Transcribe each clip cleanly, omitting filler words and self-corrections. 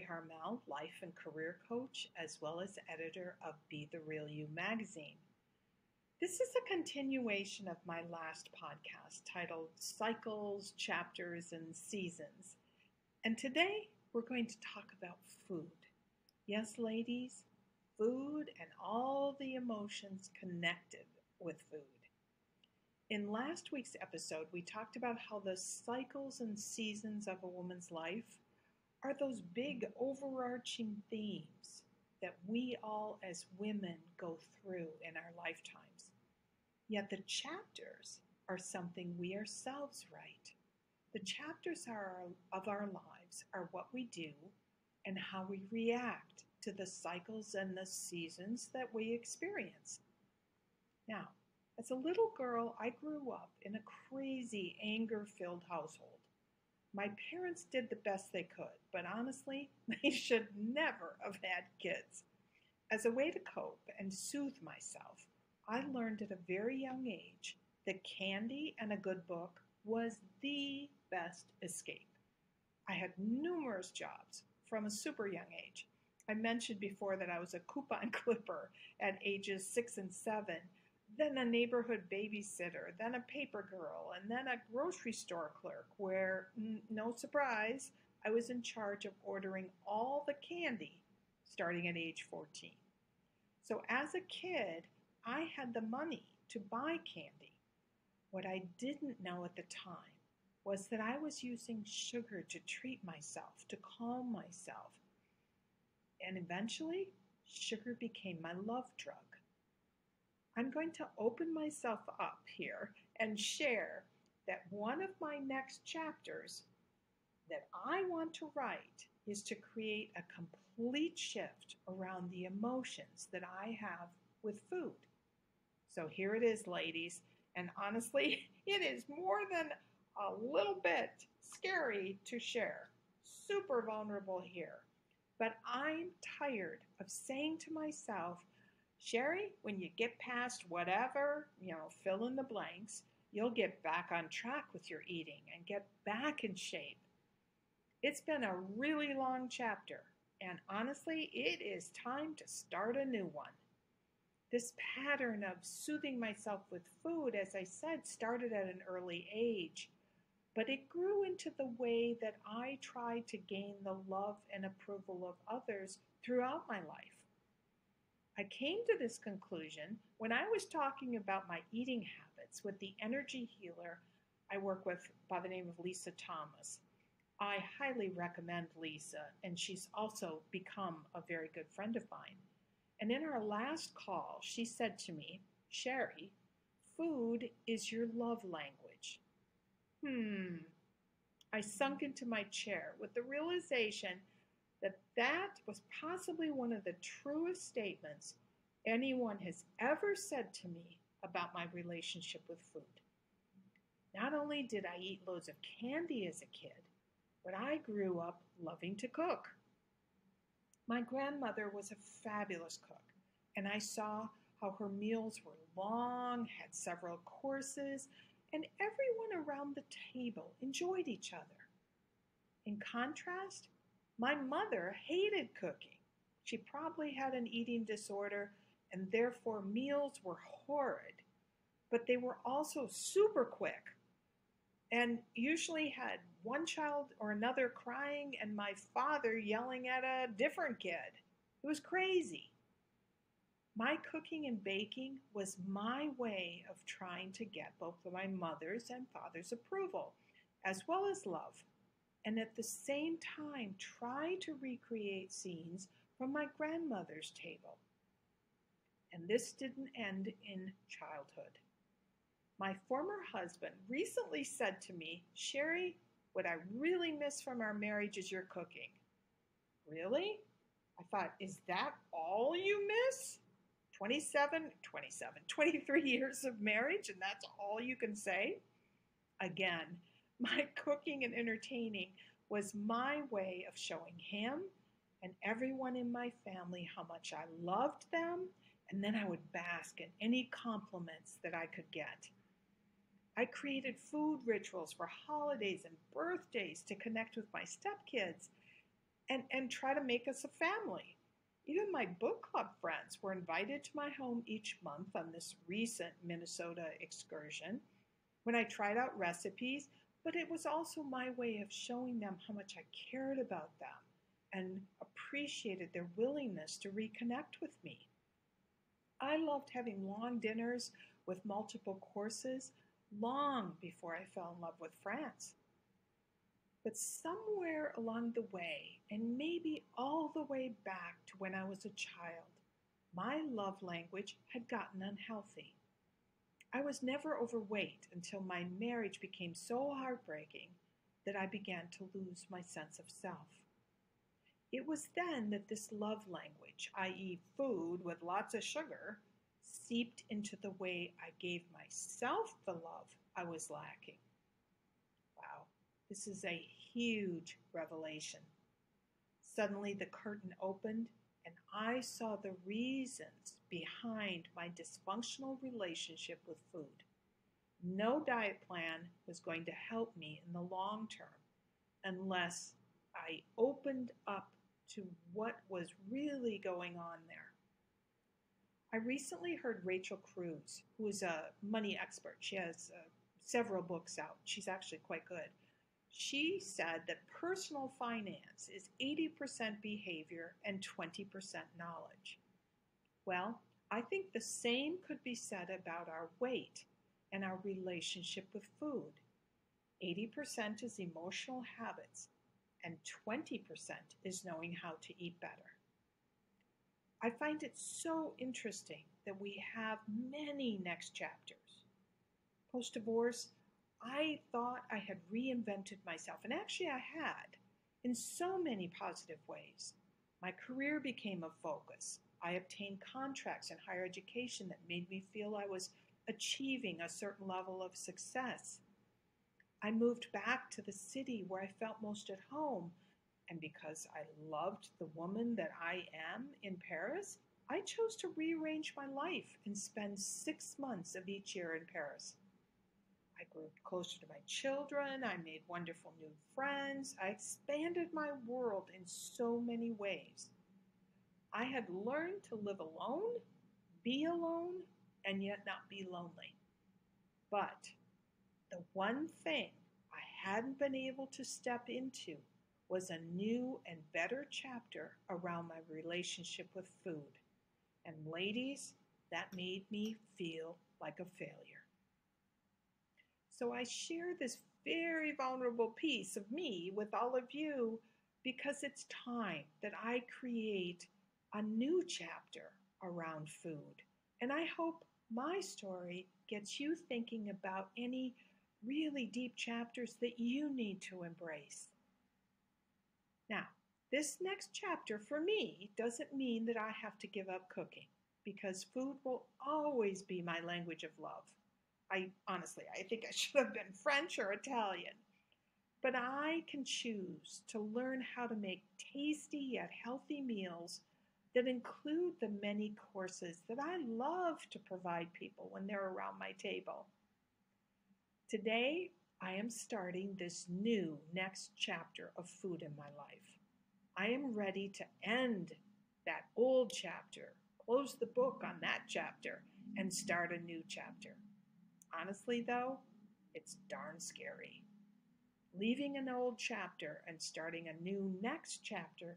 Harmel, life and career coach, as well as editor of Be the Real You magazine. This is a continuation of my last podcast titled Cycles, Chapters, and Seasons. And today we're going to talk about food. Yes, ladies, food and all the emotions connected with food. In last week's episode, we talked about how the cycles and seasons of a woman's life are those big overarching themes that we all as women go through in our lifetimes. Yet the chapters are something we ourselves write. The chapters of our lives are what we do and how we react to the cycles and the seasons that we experience. Now, as a little girl, I grew up in a crazy, anger-filled household. My parents did the best they could, but honestly, they should never have had kids. As a way to cope and soothe myself, I learned at a very young age that candy and a good book was the best escape. I had numerous jobs from a super young age. I mentioned before that I was a coupon clipper at ages 6 and 7, then a neighborhood babysitter, then a paper girl, and then a grocery store clerk where, no surprise, I was in charge of ordering all the candy starting at age 14. So as a kid, I had the money to buy candy. What I didn't know at the time was that I was using sugar to treat myself, to calm myself. And eventually, sugar became my love drug. I'm going to open myself up here and share that one of my next chapters that I want to write is to create a complete shift around the emotions that I have with food. So here it is, ladies, and honestly, it is more than a little bit scary to share. Super vulnerable here. But I'm tired of saying to myself, Sherry, when you get past whatever, fill in the blanks, you'll get back on track with your eating and get back in shape. It's been a really long chapter, and honestly, it is time to start a new one. This pattern of soothing myself with food, as I said, started at an early age, but it grew into the way that I tried to gain the love and approval of others throughout my life. I came to this conclusion when I was talking about my eating habits with the energy healer I work with by the name of Lisa Thomas. I highly recommend Lisa, and she's also become a very good friend of mine. And in our last call, she said to me, Sherry, food is your love language. I sunk into my chair with the realization that was possibly one of the truest statements anyone has ever said to me about my relationship with food. Not only did I eat loads of candy as a kid, but I grew up loving to cook. My grandmother was a fabulous cook, and I saw how her meals were long, had several courses, and everyone around the table enjoyed each other. In contrast, my mother hated cooking. She probably had an eating disorder, and therefore meals were horrid, but they were also super quick and usually had one child or another crying and my father yelling at a different kid. It was crazy. My cooking and baking was my way of trying to get both my mother's and father's approval, as well as love, and at the same time try to recreate scenes from my grandmother's table. And this didn't end in childhood. My former husband recently said to me, Sherry, what I really miss from our marriage is your cooking. Really? I thought, is that all you miss? 23 years of marriage, and that's all you can say? Again, my cooking and entertaining was my way of showing him and everyone in my family how much I loved them, and then I would bask in any compliments that I could get. I created food rituals for holidays and birthdays to connect with my stepkids. and try to make us a family. Even my book club friends were invited to my home each month on this recent Minnesota excursion when I tried out recipes, but it was also my way of showing them how much I cared about them and appreciated their willingness to reconnect with me. I loved having long dinners with multiple courses long before I fell in love with France. But somewhere along the way, and maybe all the way back to when I was a child, my love language had gotten unhealthy. I was never overweight until my marriage became so heartbreaking that I began to lose my sense of self. It was then that this love language, i.e., food with lots of sugar, seeped into the way I gave myself the love I was lacking. Wow, this is a huge revelation. Suddenly the curtain opened and I saw the reasons behind my dysfunctional relationship with food. No diet plan was going to help me in the long term unless I opened up to what was really going on there. I recently heard Rachel Cruz, who is a money expert. She has several books out. She's actually quite good. She said that personal finance is 80% behavior and 20% knowledge. Well, I think the same could be said about our weight and our relationship with food. 80% is emotional habits, and 20% is knowing how to eat better. I find it so interesting that we have many next chapters. Post-divorce, I thought I had reinvented myself, and actually I had, in so many positive ways. My career became a focus. I obtained contracts in higher education that made me feel I was achieving a certain level of success. I moved back to the city where I felt most at home, and because I loved the woman that I am in Paris, I chose to rearrange my life and spend 6 months of each year in Paris. I grew closer to my children, I made wonderful new friends, I expanded my world in so many ways. I had learned to live alone, be alone, and yet not be lonely. But the one thing I hadn't been able to step into was a new and better chapter around my relationship with food. And ladies, that made me feel like a failure. So I share this very vulnerable piece of me with all of you because it's time that I create a new chapter around food. And I hope my story gets you thinking about any really deep chapters that you need to embrace. Now, this next chapter for me doesn't mean that I have to give up cooking because food will always be my language of love. I think I should have been French or Italian. But I can choose to learn how to make tasty yet healthy meals that include the many courses that I love to provide people when they're around my table. Today, I am starting this new next chapter of food in my life. I am ready to end that old chapter, close the book on that chapter, and start a new chapter. Honestly, though, it's darn scary. Leaving an old chapter and starting a new next chapter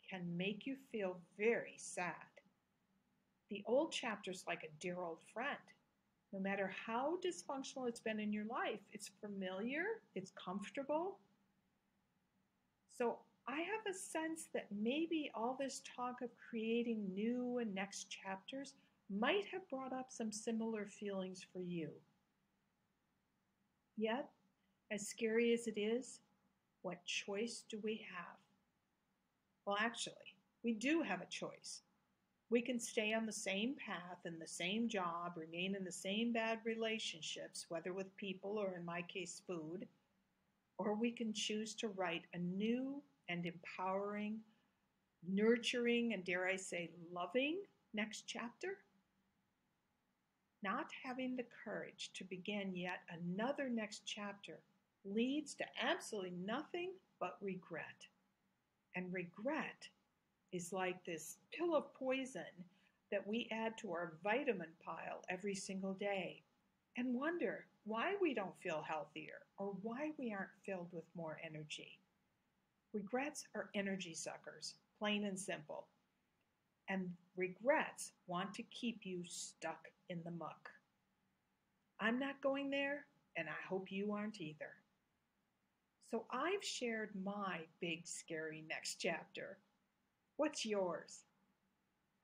can make you feel very sad. The old chapter's like a dear old friend. No matter how dysfunctional it's been in your life, it's familiar, it's comfortable. So I have a sense that maybe all this talk of creating new and next chapters might have brought up some similar feelings for you. Yet, as scary as it is, what choice do we have? Well, actually, we do have a choice. We can stay on the same path in the same job, remain in the same bad relationships, whether with people or in my case, food, or we can choose to write a new and empowering, nurturing, and dare I say, loving next chapter. Not having the courage to begin yet another next chapter leads to absolutely nothing but regret. And regret is like this pill of poison that we add to our vitamin pile every single day and wonder why we don't feel healthier or why we aren't filled with more energy. Regrets are energy suckers, plain and simple. And regrets want to keep you stuck in the muck. I'm not going there, and I hope you aren't either. So I've shared my big, scary next chapter. What's yours?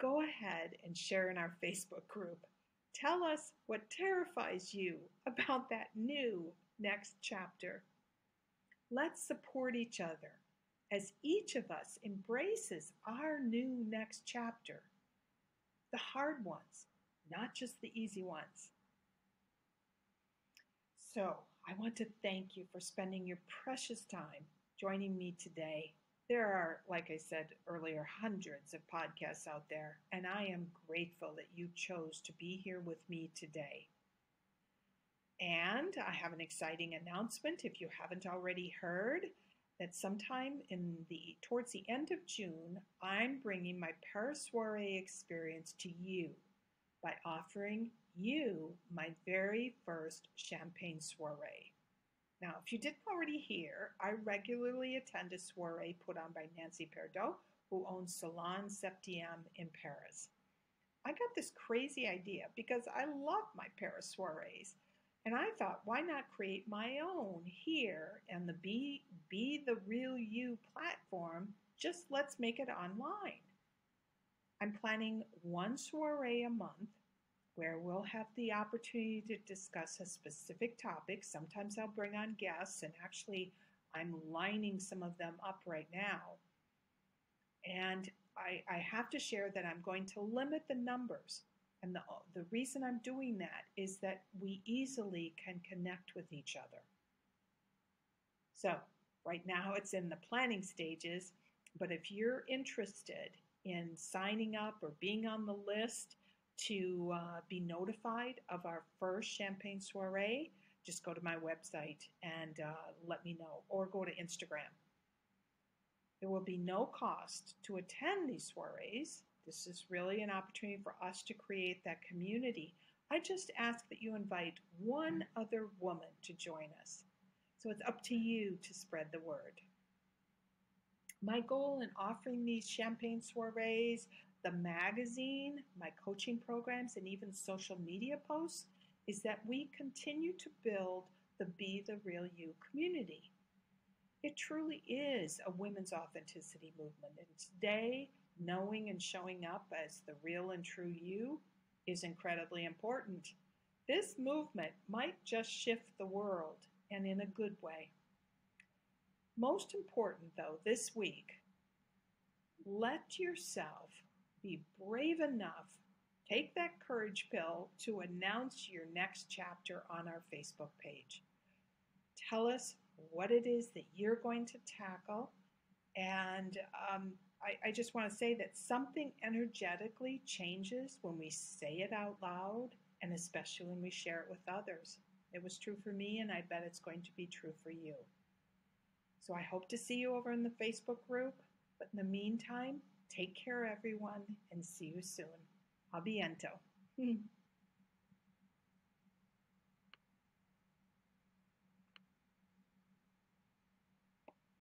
Go ahead and share in our Facebook group. Tell us what terrifies you about that new next chapter. Let's support each other as each of us embraces our new next chapter. The hard ones, not just the easy ones. So, I want to thank you for spending your precious time joining me today. There are, like I said earlier, hundreds of podcasts out there, and I am grateful that you chose to be here with me today. And I have an exciting announcement, if you haven't already heard, that sometime towards the end of June, I'm bringing my Paris soiree experience to you by offering you my very first champagne soiree. Now, if you didn't already hear, I regularly attend a soiree put on by Nancy Perdot, who owns Salon Septième in Paris. I got this crazy idea because I love my Paris soirees. And I thought, why not create my own here and the Be the Real You platform? Just let's make it online. I'm planning one soiree a month where we'll have the opportunity to discuss a specific topic. Sometimes I'll bring on guests, and actually I'm lining some of them up right now. And I have to share that I'm going to limit the numbers. And the reason I'm doing that is that we easily can connect with each other. So right now it's in the planning stages, but if you're interested in signing up or being on the list to be notified of our first champagne soiree, just go to my website and let me know, or go to Instagram. There will be no cost to attend these soirees. This is really an opportunity for us to create that community. I just ask that you invite one other woman to join us. So it's up to you to spread the word. My goal in offering these champagne soirees, the magazine, my coaching programs, and even social media posts is that we continue to build the Be the Real You community. It truly is a women's authenticity movement. And today, knowing and showing up as the real and true you is incredibly important. This movement might just shift the world, and in a good way. Most important, though, this week, let yourself be brave enough, take that courage pill to announce your next chapter on our Facebook page. Tell us what it is that you're going to tackle. And I just want to say that something energetically changes when we say it out loud, and especially when we share it with others. It was true for me, and I bet it's going to be true for you. So I hope to see you over in the Facebook group. But in the meantime, take care, everyone, and see you soon. A biento.